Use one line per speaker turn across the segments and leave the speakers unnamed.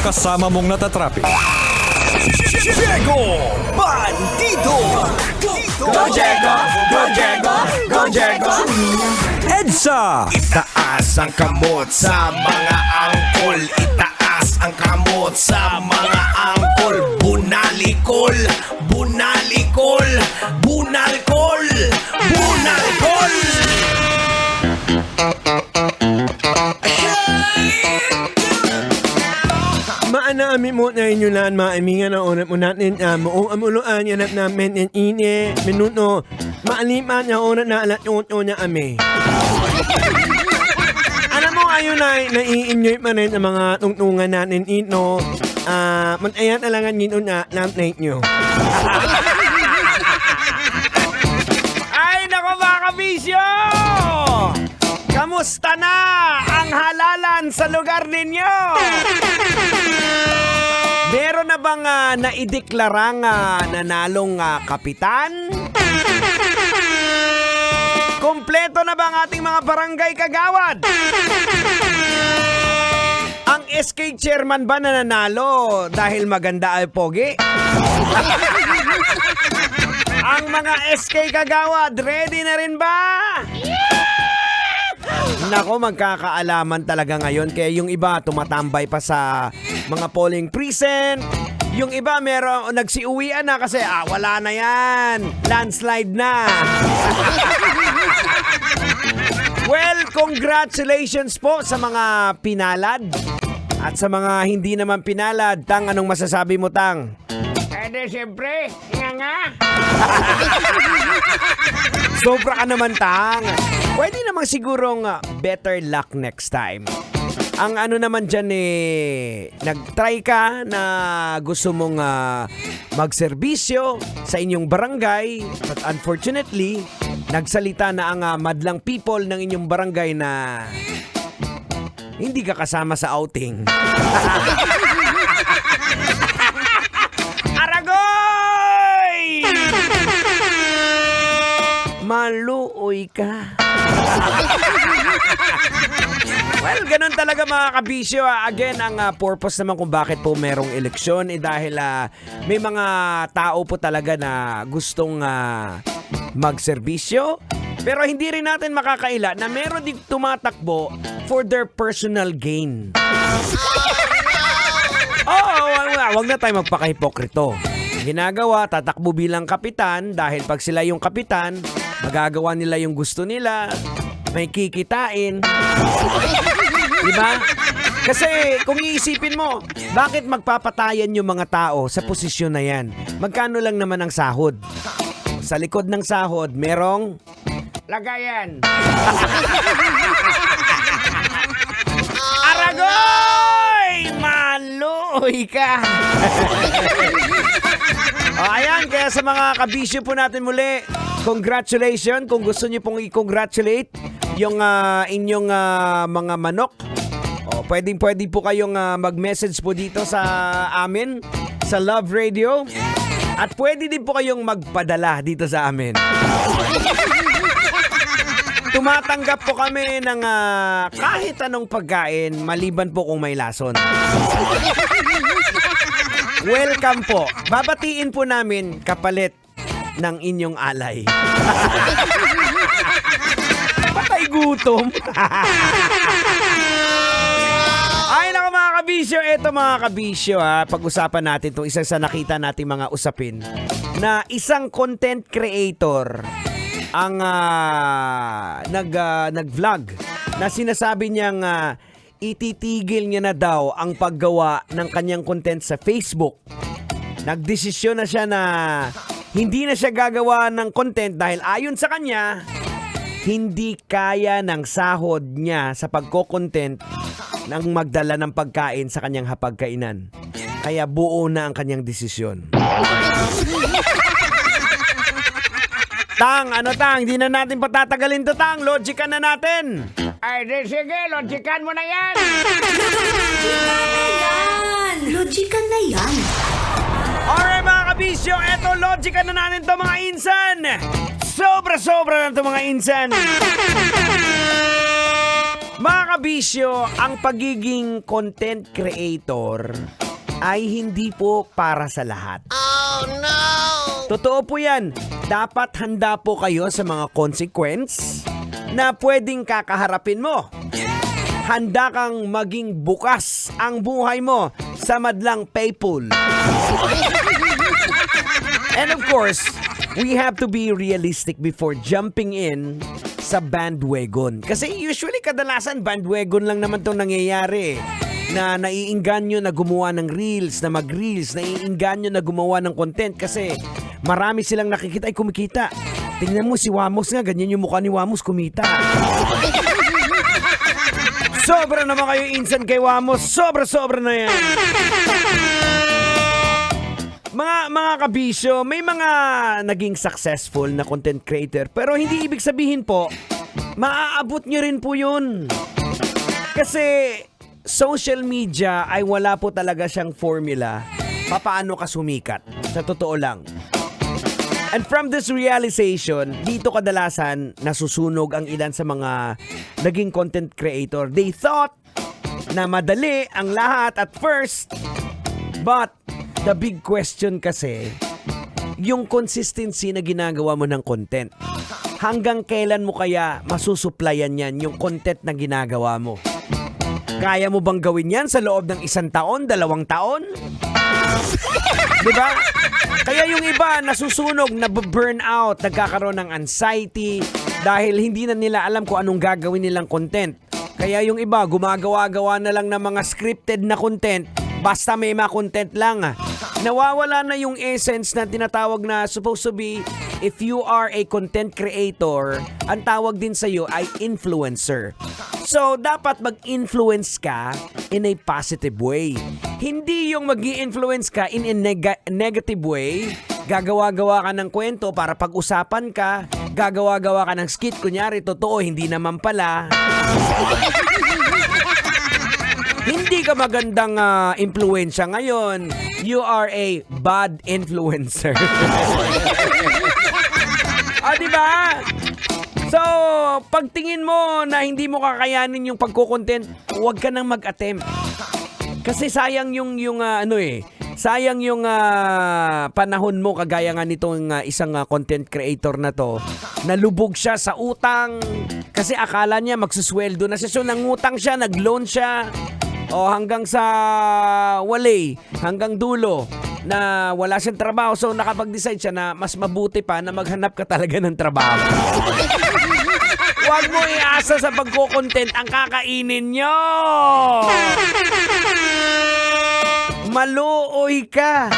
kasama mong natatrapik.
Diego Bandido!
Go Diego! Go Diego! Go Diego!
EDSA!
Itaas ang kamot sa mga angkol. Itaas ang kamot sa mga angkol. Bunalikol! Bunalikol! Bunalkol! Bunalkol!
Maanami mo na inyo lang maamingan na oras mo natin mo amuluan yan at namin in ine minuto maaliman na oras na alat yung na ame. Alam mo ayun na nai-enjoy pa rin ang mga tungtungan natin ito. Matayan alangan yun na lang-plate nyo.
Ay, nako mga kabisyo! Kamusta na ang halalan sa lugar ninyo? Meron na bang naideklarang nanalong kapitan? Kompleto na ba ang ating mga barangay kagawad? Ang SK chairman ba na nanalo dahil maganda ay pogi? Ang mga SK kagawad, ready na rin ba? Nako, magkakaalaman talaga ngayon. Kaya yung iba tumatambay pa sa mga polling precinct. Yung iba meron nagsiuwian na kasi wala na yan. Landslide na. Well, congratulations po sa mga pinalad. At sa mga hindi naman pinalad, Tang, anong masasabi mo, Tang? Siyempre, nga. Sobra ka naman, Tang. Pwede namang sigurong better luck next time. Ang ano naman dyan nag-try ka na gusto mong magserbisyo sa inyong barangay. But unfortunately, nagsalita na ang madlang people ng inyong barangay na hindi ka kasama sa outing. Aragoy! Maluoy ka. Well, ganun talaga mga kabisyo. Again, ang purpose naman kung bakit po merong eleksyon dahil may mga tao po talaga na gustong magserbisyo. Pero hindi rin natin makakaila na meron din tumatakbo for their personal gain. Wag na tayo magpaka-hipokrito. Ginagawa, tatakbo bilang kapitan dahil pag sila yung kapitan, magagawa nila yung gusto nila, may kikitain. Diba? Kasi kung iisipin mo, bakit magpapatayan yung mga tao sa posisyon na yan? Magkano lang naman ang sahod? Sa likod ng sahod, merong lagayan. Aragoy! Maluoy ka! Ayan, kaya sa mga kabisyo po natin muli, congratulations. Kung gusto niyo pong i-congratulate yung inyong mga manok, pwede po kayong mag-message po dito sa amin, sa Love Radio. At pwede din po kayong magpadala dito sa amin. Tumatanggap po kami ng kahit anong pagkain, maliban po kung may lason. Welcome po. Babatiin po namin kapalit ng inyong alay. Patay gutom. Ay naku mga kabisyo, eto mga kabisyo pag-usapan natin itong isang sa nakita nating mga usapin na isang content creator ang nag-vlog na sinasabi niyang ititigil niya na daw ang paggawa ng kanyang content sa Facebook. Nagdesisyon na siya na hindi na siya gagawa ng content dahil ayon sa kanya, hindi kaya ng sahod niya sa pagko-content nang magdala ng pagkain sa kanyang hapagkainan. Kaya buo na ang kanyang desisyon. Tang, hindi na natin patatagalin to, Tang. Logican na natin. Ay, sige, logican mo na yan.
Logican na yan.
Alright mga kabisyo, eto logican na natin to mga insan. Sobra-sobra na to mga insan. Mga kabisyo, ang pagiging content creator ay hindi po para sa lahat. Oh no! Totoo po yan. Dapat handa po kayo sa mga consequence na pwedeng kakaharapin mo. Handa kang maging bukas ang buhay mo sa madlang PayPal. And of course, we have to be realistic before jumping in sa bandwagon. Kasi usually kadalasan bandwagon lang naman itong nangyayari. Na naiinganyo na gumawa ng reels, na mag-reels, naiinganyo na gumawa ng content kasi marami silang nakikita ay kumikita. Tingnan mo si Wamos nga, ganyan yung mukha ni Wamos kumita. Sobra naman kayo insan kay Wamos, sobra na yan. Mga kabisyo, may mga naging successful na content creator pero hindi ibig sabihin po, maaabot nyo rin po yun. Kasi social media ay wala po talaga siyang formula papaano ka sumikat. Sa totoo lang. And from this realization, dito kadalasan nasusunog ang ilan sa mga naging content creator. They thought na madali ang lahat at first, but the big question kasi, yung consistency na ginagawa mo ng content. Hanggang kailan mo kaya masusuplayan yan yung content na ginagawa mo? Kaya mo bang gawin yan sa loob ng 1 taon, 2 taon? Diba? Kaya yung iba nasusunog, nababurn out, nagkakaroon ng anxiety dahil hindi na nila alam kung anong gagawin nilang content. Kaya yung iba gumagawa-gawa na lang ng mga scripted na content basta may mga content lang. Nawawala na yung essence na tinatawag na supposed to be, if you are a content creator, ang tawag din sa'yo ay influencer. So, dapat mag-influence ka in a positive way. Hindi yung mag-i-influence ka in a negative way. Gagawa-gawa ka ng kwento para pag-usapan ka. Gagawa-gawa ka ng skit. Kunyari, totoo, hindi naman pala. Hindi ka magandang impluensya ngayon. You are a bad influencer. Diba? So, pagtingin mo na hindi mo kakayanin yung pagko-content, huwag ka nang mag-attempt. Kasi sayang sayang yung panahon mo kagaya nga nitong isang content creator na to. Nalubog siya sa utang kasi akala niya magsusweldo na siya. So, nangutang siya, nag-loan siya. Hanggang sa hanggang dulo na wala siyang trabaho. So, nakapag-decide siya na mas mabuti pa na maghanap ka talaga ng trabaho. Huwag mo iasa sa pagko-content ang kakainin nyo. Maluoy ka.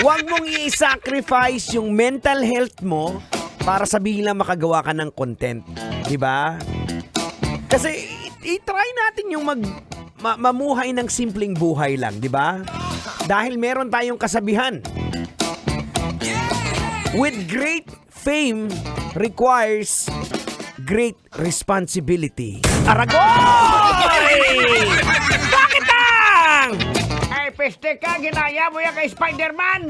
Huwag mong i-sacrifice yung mental health mo para sabihin lang makagawa ka ng content. Diba? Kasi i-try natin yung mamuhay ng simpleng buhay lang, di ba? Dahil meron tayong kasabihan. With great fame requires great responsibility. Aragoy! Bakit ang? Ay, peste ka, ginaya mo yan kay Spider-Man.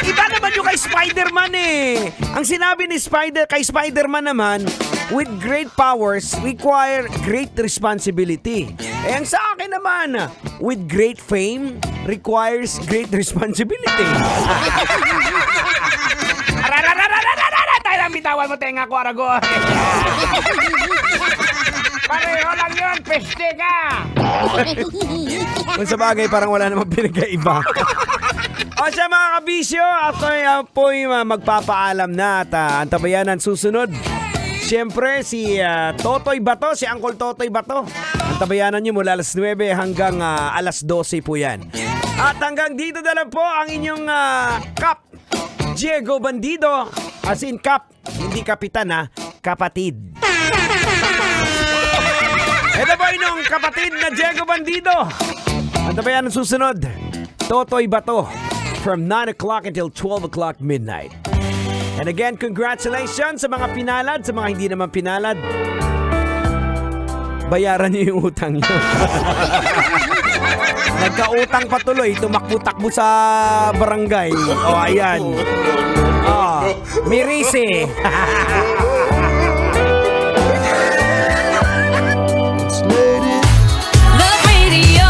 Iba naman yung kay Spider-Man eh. Ang sinabi ni kay Spider-Man naman, with great powers require great responsibility. Ang sa akin naman, with great fame requires great responsibility. Tayo lang bitawan mo tenga ko, Aragoy. Pareho lang yun, peste ka. Kung sa bagay, parang wala namang pinagkaiba. O siya mga kabisyo, ako po'y magpapaalam na at antabayanan susunod. Siyempre, si Totoy Bato, si Uncle Totoy Bato. Antabayanan nyo mula alas 9 hanggang alas 12 po yan. At hanggang dito na lang po ang inyong Kap Diego Bandido. As in Kap, hindi kapitan kapatid. Ito po inyong kapatid na Diego Bandido. Antabayanan susunod, Totoy Bato. From 9 o'clock until 12 o'clock midnight. And again, congratulations sa mga pinalad, sa mga hindi naman pinalad. Bayaran niyo yung utang niyo. Nagkautang patuloy, tumakbo-takbo sa barangay. Ayan. Mirisi.